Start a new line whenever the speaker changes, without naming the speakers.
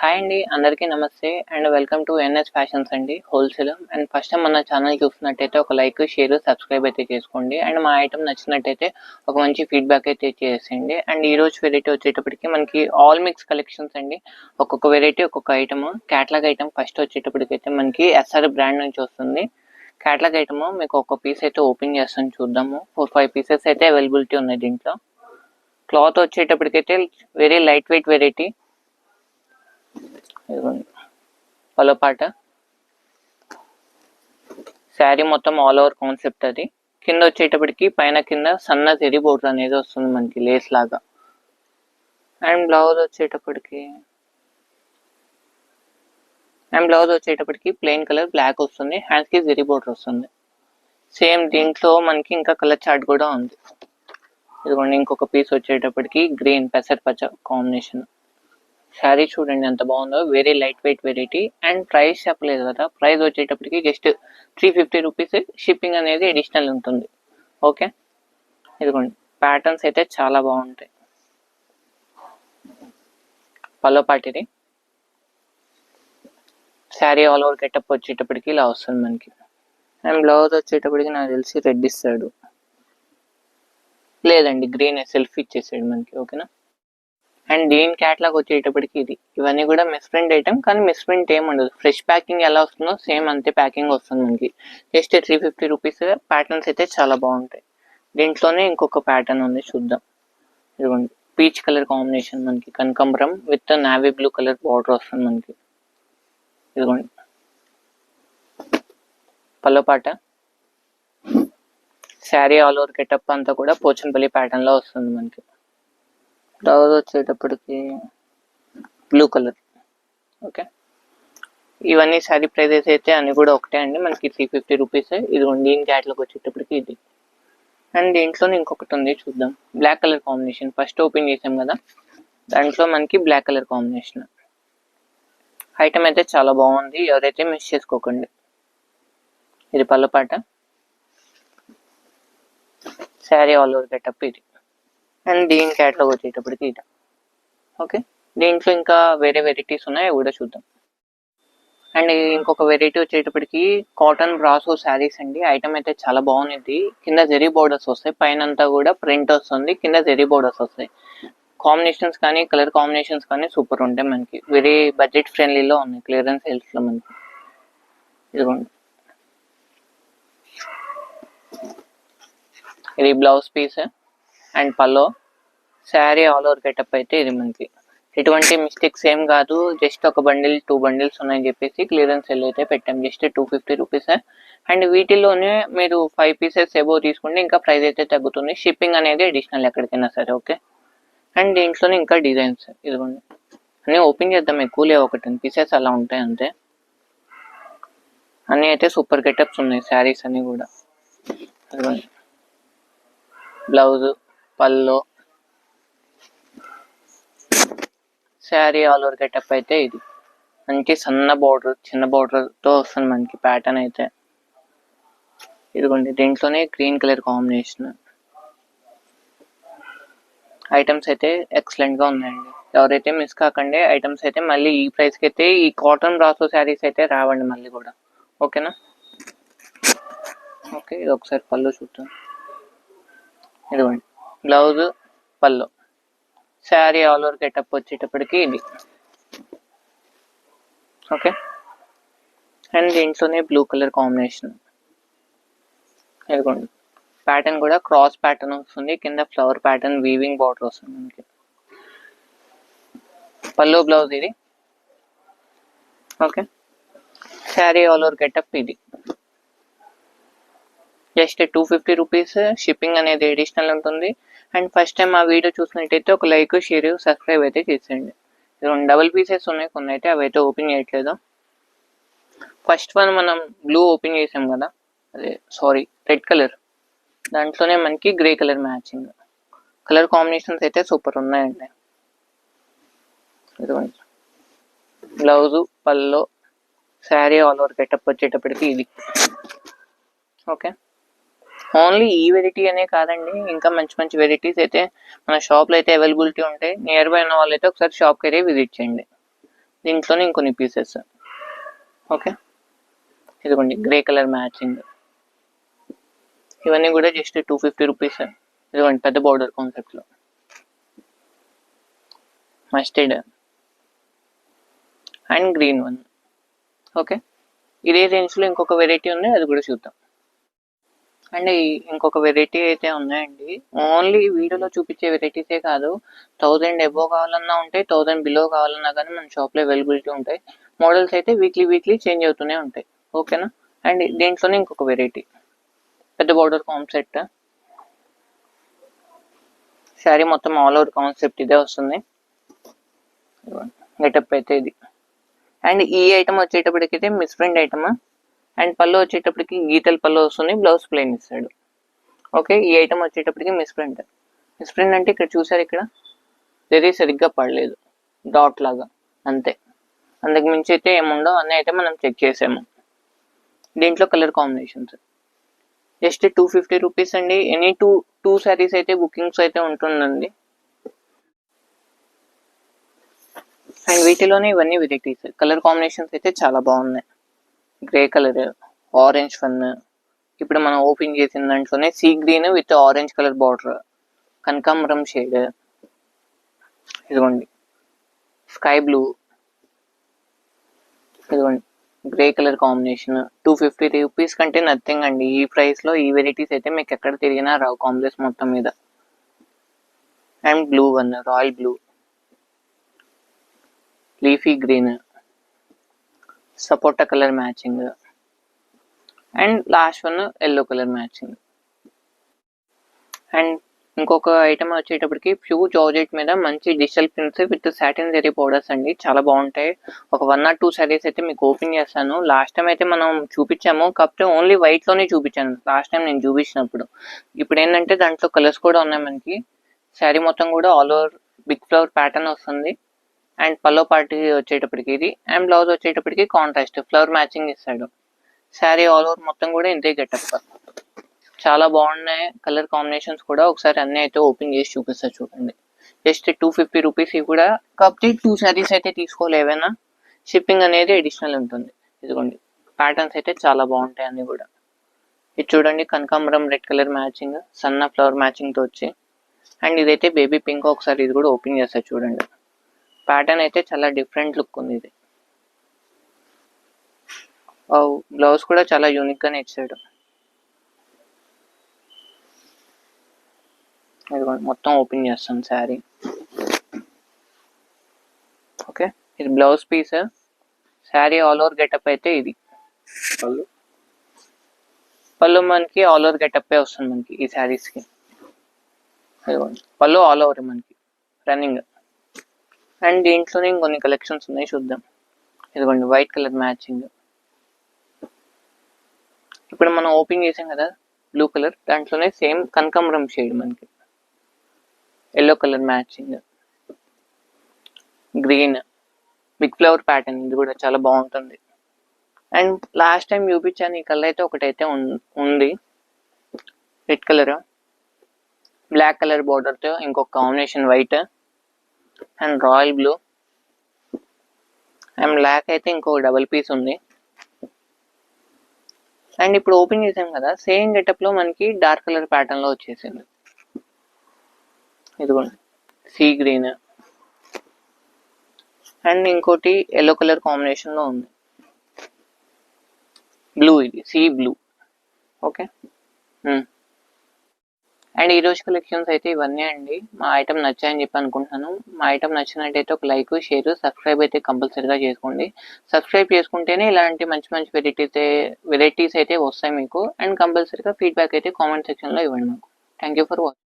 Hi అండి, అందరికీ నమస్తే and welcome to NS fashions అండి హోల్సేల్. అండ్ ఫస్ట్ టైం మన ఛానల్ చూస్తున్నట్టయితే ఒక లైక్, షేర్, సబ్స్క్రైబ్ అయితే చేసుకోండి. అండ్ మా ఐటమ్ నచ్చినట్టయితే ఒక మంచి ఫీడ్బ్యాక్ అయితే చేసేయండి. అండ్ ఈ రోజు వెరైటీ వచ్చేటప్పటికి మనకి ఆల్ మిక్స్ కలెక్షన్స్ అండి. ఒక్కొక్క వెరైటీ ఒక్కొక్క ఐటమ్. క్యాటలాగ్ ఐటమ్ ఫస్ట్ వచ్చేటప్పటికైతే మనకి ఎస్ఆర్ బ్రాండ్ నుంచి వస్తుంది. క్యాటలాగ్ ఐటమ్ మీకు ఒక పీస్ అయితే ఓపెన్ చేస్తాను, చూద్దాము. 4-5 పీసెస్ అయితే అవైలబిలిటీ ఉన్నాయి దీంట్లో. క్లాత్ వచ్చేటప్పటికైతే వెరీ లైట్ వెయిట్ వెరైటీ. పలో పాట శారీ మొత్తం ఆల్ ఓవర్ కాన్సెప్ట్. అది కింద వచ్చేటప్పటికి పైన కింద సన్న జెరీ బోర్డర్ అనేది వస్తుంది మనకి లేస్ లాగా. అండ్ బ్లౌజ్ వచ్చేటప్పటికి ప్లెయిన్ కలర్ బ్లాక్ వస్తుంది. హ్యాండ్స్ కి జెరీ బోర్డర్ వస్తుంది. సేమ్ దీంట్లో మనకి ఇంకా కలర్ చార్ట్ కూడా ఉంది. ఇదిగోండి ఇంకొక పీస్ వచ్చేటప్పటికి గ్రీన్ పెసర్ పచ్చ కాంబినేషన్. శారీ చూడండి ఎంత బాగుందో, very light weight variety. And price చెప్పలేదు కదా, ప్రైస్ వచ్చేటప్పటికి జస్ట్ 350 రూపీస్. షిప్పింగ్ అనేది అడిషనల్ ఉంటుంది. ఓకే, ఇదిగోండి ప్యాటర్న్స్ అయితే చాలా బాగుంటాయి. పల్లో పాటిది శారీ ఆల్ ఓవర్ గెటప్ వచ్చేటప్పటికి ఇలా వస్తుంది మనకి. అండ్ బ్లౌజ్ వచ్చేటప్పటికి నాకు తెలిసి రెడ్ ఇస్తాడు, లేదండి గ్రీన్ సెల్ఫ్ ఇచ్చేసాడు మనకి. ఓకేనా. అండ్ దీని క్యాటలాగ్ వచ్చేటప్పటికి ఇవన్నీ కూడా మిస్ప్రింట్ ఐటమ్, కానీ మిస్ప్రింట్ ఏమి ఉండదు. ఫ్రెష్ ప్యాకింగ్ ఎలా వస్తుందో సేమ్ అంతే ప్యాకింగ్ వస్తుంది మనకి. Just 350 rupees. ప్యాటర్న్స్ అయితే చాలా బాగుంటాయి. దీంట్లోనే ఇంకొక ప్యాటర్న్ ఉంది, చూద్దాం. ఇదిగోండి పీచ్ కలర్ కాంబినేషన్ మనకి, కనకాంబరం with navy blue colour border వస్తుంది మనకి. ఇదిగోండి పల్లో పాట. శారీ ఆల్ ఓవర్ గెటప్ అంతా కూడా పోచంపల్లి ప్యాటర్న్ లో వస్తుంది మనకి. బ్లౌజ్ వచ్చేటప్పటికి బ్లూ కలర్. ఓకే, ఇవన్నీ శారీ ప్రైజెస్ అయితే అన్ని కూడా ఒకటే అండి మనకి, 350 రూపీస్. ఇదిగోండి దీని క్యాటలాగ్ వచ్చేటప్పటికి ఇది. అండ్ దీంట్లో ఇంకొకటి ఉంది, చూద్దాం. Black colour combination first open చేసాం కదా, దాంట్లో మనకి బ్లాక్ కలర్ కాంబినేషన్. ఐటమ్ అయితే చాలా బాగుంది, ఎవరైతే మిస్ చేసుకోకండి. ఇది పళ్ళపాట, శారీ ఆల్ ఓవర్ గెటప్ ఇది. అండ్ దీని క్యాటలాగ్ వచ్చేటప్పటికి ఇది. ఓకే, దీంట్లో ఇంకా వేరే వెరైటీస్ ఉన్నాయి, అవి కూడా చూద్దాం. అండ్ ఇంకొక వెరైటీ వచ్చేటప్పటికి కాటన్ బ్రాసో శారీస్ అండి. ఐటమ్ అయితే చాలా బాగుంది. కింద జెరీ బోర్డర్స్ వస్తాయి, పైన అంతా కూడా ప్రింట్ వస్తుంది, కింద జెరీ బోర్డర్స్ వస్తాయి. కాంబినేషన్స్ కానీ కలర్ కాంబినేషన్స్ కానీ సూపర్ ఉంటాయి మనకి. వెరీ బడ్జెట్ ఫ్రెండ్లీలో ఉన్నాయి, క్లియరెన్స్ సేల్స్ లో మనకి. ఇదిగోండి ఇది blouse piece and pallu. Sari all over getup అయితే ఇది మనకి. ఎటువంటి మిస్టేక్స్ ఏం కాదు, జస్ట్ ఒక బండిల్ 2 బండిల్స్ ఉన్నాయని చెప్పేసి క్లియరెన్స్ సెల్ అయితే పెట్టాం, జస్ట్ 250 రూపీస్. అండ్ వీటిలోనే మీరు 5 పీసెస్ ఎబో తీసుకుంటే ఇంకా ప్రైస్ అయితే తగ్గుతుంది. షిప్పింగ్ అనేది అడిషనల్ ఎక్కడికైనా సరే. ఓకే, అండ్ దీంట్లోనే ఇంకా డిజైన్స్. ఇదిగోండి అన్నీ ఓపెన్ చేద్దాం, ఎక్కువ లేవు, ఒక 10 పీసెస్ అలా ఉంటాయి అంతే. అన్నీ అయితే సూపర్ గెటప్స్ ఉన్నాయి శారీస్ అన్నీ కూడా. ఇదిగోండి బ్లౌజ్, పల్లో, శారీ ఆల్ ఓవర్ గెటప్ అయితే ఇది. మంచి సన్న బార్డర్, చిన్న బార్డర్ తో వస్తుంది మనకి ప్యాటర్న్ అయితే. ఇదిగోండి దీంట్లోనే గ్రీన్ కలర్ కాంబినేషన్. ఐటమ్స్ అయితే ఎక్సలెంట్ గా ఉన్నాయండి, ఎవరైతే మిస్ కాకండి. ఐటమ్స్ అయితే మళ్ళీ ఈ ప్రైస్ కి అయితే ఈ కాటన్ బ్రాసో శారీస్ అయితే రావండి మళ్ళీ కూడా. ఓకేనా. ఓకే, ఇది ఒకసారి పళ్ళు చూద్దాం. ఇదిగోండి బ్లౌజ్, పళ్ళు, శారీ ఆల్ ఓవర్ గెటప్ వచ్చేటప్పటికి ఇది. ఓకే, అండ్ దీంట్లోనే బ్లూ కలర్ కాంబినేషన్. ఇదిగోండి ప్యాటర్న్ కూడా క్రాస్ ప్యాటర్న్ వస్తుంది, కింద ఫ్లవర్ ప్యాటర్న్ వీవింగ్ బార్డర్ వస్తుంది మనకి. పళ్ళు, బ్లౌజ్ ఇది. Okay, sari all over getup ఇది. Just 250 rupees. షిప్పింగ్ అనేది అడిషనల్ ఉంటుంది. అండ్ ఫస్ట్ టైం ఆ వీడియో చూసినట్టయితే ఒక లైక్, షేర్, సబ్స్క్రైబ్ అయితే చేసేయండి. డబుల్ పీసెస్ ఉన్నాయి, కొన్ని అయితే అవి అయితే ఓపెన్ చేయట్లేదు. ఫస్ట్ వన్ మనం బ్లూ ఓపెన్ చేసాం కదా, అదే సారీ రెడ్ కలర్, దాంట్లోనే మనకి grey colour matching. Colour combinations అయితే సూపర్ ఉన్నాయండి. ఇదిగోండి బ్లౌజు, పల్లో, శారీ ఆల్ ఓవర్ గెటప్ వచ్చేటప్పటికి ఇది. ఓకే, ఓన్లీ ఈ వెరైటీ అనే కాదండి, ఇంకా మంచి మంచి వెరైటీస్ అయితే మన షాప్లో అయితే అవైలబిలిటీ ఉంటాయి. నియర్ బై ఉన్న వాళ్ళు అయితే ఒకసారి షాప్కి అయితే విజిట్ చేయండి. దీంట్లోనే ఇంకొన్ని పీసెస్. ఓకే, ఇదిగోండి గ్రే కలర్ మ్యాచింగ్. ఇవన్నీ కూడా జస్ట్ 250 రూపీస్. ఇదిగోండి పెద్ద బార్డర్ కాన్సెప్ట్లో mustard and green one. Okay, ఇదే రేంజ్లో ఇంకొక వెరైటీ ఉంది, అది కూడా చూద్దాం. అండ్ ఇంకొక వెరైటీ అయితే ఉన్నాయండి. ఓన్లీ వీడియోలో చూపించే వెరైటీసే కాదు, 1000 ఎబో కావాలన్నా ఉంటాయి, 1000 బిలో కావాలన్నా కానీ మన షాప్లో అవైలబిలిటీ ఉంటాయి. మోడల్స్ అయితే వీక్లీ చేంజ్ అవుతూనే ఉంటాయి. ఓకేనా. అండ్ దీంట్లోనే ఇంకొక వెరైటీ పెద్ద బార్డర్ కాన్సెప్ట్. శారీ మొత్తం ఆల్ ఓవర్ కాన్సెప్ట్ ఇదే వస్తుంది. గెటప్ అయితే ఇది. అండ్ ఈ ఐటమ్ వచ్చేటప్పటికైతే మిస్ ప్రింట్ ఐటమ్. అండ్ పళ్ళు వచ్చేటప్పటికి గీతల పళ్ళు వస్తుంది, బ్లౌజ్ ప్లెయిన్ ఇస్తాడు. ఓకే, ఈ ఐటమ్ వచ్చేటప్పటికి మిస్ ప్రింట్. మిస్ ప్రింట్ అంటే ఇక్కడ చూసారు, ఇక్కడ జరీ సరిగ్గా పడలేదు, డాట్ లాగా అంతే. అందుకు మించి అయితే ఏముండవు, అన్నీ అయితే మనం చెక్ చేసాము. దీంట్లో కలర్ కాంబినేషన్స్ జస్ట్ 250 రూపీస్ అండి. ఎనీ టూ శారీస్ అయితే బుకింగ్స్ అయితే ఉంటుందండి. అండ్ వీటిలోనే ఇవన్నీ వెరైటీస్. కలర్ కాంబినేషన్స్ అయితే చాలా బాగున్నాయి. గ్రే కలర్, ఆరెంజ్ ఫన్, ఇప్పుడు మనం ఓపెన్ చేసిన దాంట్లోనే sea green with orange colour border, కనకాంబరం షేడ్, ఇదిగోండి స్కై బ్లూ, ఇదిగోండి గ్రే కలర్ కాంబినేషన్. 250 రూపీస్ కంటే నథింగ్ అండి. ఈ ప్రైస్లో ఈ వెరైటీస్ అయితే మీకు ఎక్కడ తిరిగినా రావు కాంప్లెక్స్ మొత్తం మీద. And blue one, royal blue, leafy green, sapota colour matching, and last one yellow colour matching. And ఇంకొక ఐటమ్ వచ్చేటప్పటికి ప్యూర్ జార్జెట్ మీద మంచి digital prints with satin zari powders అండి, చాలా బాగుంటాయి. ఒక 1 or 2 సారీస్ అయితే మీకు ఓపెన్ చేస్తాను. లాస్ట్ టైం అయితే మనం చూపించాము, కాకపోతే ఓన్లీ వైట్లోనే చూపించాను లాస్ట్ టైం నేను చూపించినప్పుడు. ఇప్పుడు ఏంటంటే దాంట్లో కలర్స్ కూడా ఉన్నాయి మనకి. శారీ మొత్తం కూడా all over big flower pattern వస్తుంది. అండ్ పల్లో పార్టీ వచ్చేటప్పటికి ఇది, అండ్ బ్లౌజ్ వచ్చేటప్పటికి కాంట్రాస్ట్ ఫ్లవర్ మ్యాచింగ్ ఇస్తాడు. శారీ ఆల్ ఓవర్ మొత్తం కూడా ఇంతే గెటప్. చాలా బాగున్నాయి కలర్ కాంబినేషన్స్ కూడా. ఒకసారి అన్నీ అయితే ఓపెన్ చేసి చూపిస్తా చూడండి. జస్ట్ 250 రూపీస్ ఇవి కూడా. కాకపోతే 2 శారీస్ అయితే తీసుకోవాలి ఏవైనా, షిప్పింగ్ అనేది అడిషనల్ ఉంటుంది. ఇదిగోండి ప్యాటర్న్స్ అయితే చాలా బాగుంటాయి అన్నీ కూడా. ఇది చూడండి కనకాంబరం రెడ్ కలర్ మ్యాచింగ్, సన్న ఫ్లవర్ మ్యాచింగ్తో వచ్చి. అండ్ ఇదైతే బేబీ పింక్. ఒకసారి ఇది కూడా ఓపెన్ చేస్తా చూడండి. ప్యాటర్న్ అయితే చాలా డిఫరెంట్ లుక్ ఉంది ఇది. బ్లౌజ్ కూడా చాలా యూనిక్ గానే ఇచ్చాడు. మొత్తం ఓపెన్ చేస్తాం శారీ. ఓకే, ఇది blouse piece. Sari all over getup అయితే ఇది. పళ్ళు మనకి ఆల్ ఓవర్ గెటప్ వస్తుంది మనకి ఈ శారీస్కి. పళ్ళు ఆల్ ఓవర్ మనకి రన్నింగ్. అండ్ దీంట్లోనే ఇంకొన్ని కలెక్షన్స్ ఉన్నాయి, చూద్దాం. ఇదిగోండి వైట్ కలర్ మ్యాచింగ్. ఇప్పుడు మనం ఓపెన్ చేసాం కదా బ్లూ కలర్, దాంట్లోనే సేమ్ కనకాంబరం షేడ్ మనకి, yellow colour matching, green big flower pattern. ఇది కూడా చాలా బాగుంటుంది. అండ్ లాస్ట్ టైం చూపించాను ఈ కలర్ అయితే ఒకటైతే ఉంది, రెడ్ కలర్ బ్లాక్ కలర్ బార్డర్తో ఇంకొక combination white and royal blue and black అయితే ఇంకొక డబల్ పీస్ ఉంది. అండ్ ఇప్పుడు ఓపెన్ చేసాం కదా సేమ్ గెటప్లో మనకి డార్క్ కలర్ ప్యాటర్న్లో వచ్చేసింది. ఇదిగోండి సీ గ్రీన్ అండ్ ఇంకోటి ఎల్లో కలర్ కాంబినేషన్లో ఉంది, బ్లూ, ఇది సీ బ్లూ. ఓకే, అండ్ ఈరోజు కలెక్షన్స్ అయితే ఇవన్నీ అండి. మా ఐటమ్ నచ్చాయని చెప్పి అనుకుంటున్నాను. మా ఐటమ్ నచ్చినట్టయితే ఒక లైక్, షేర్, సబ్స్క్రైబ్ అయితే కంపల్సరీగా చేసుకోండి. సబ్స్క్రైబ్ చేసుకుంటేనే ఇలాంటి మంచి మంచి వెరైటీస్ అయితే వస్తాయి మీకు. అండ్ కంపల్సరీగా ఫీడ్బ్యాక్ అయితే కామెంట్ సెక్షన్లో ఇవ్వండి మాకు. Thank you for watching.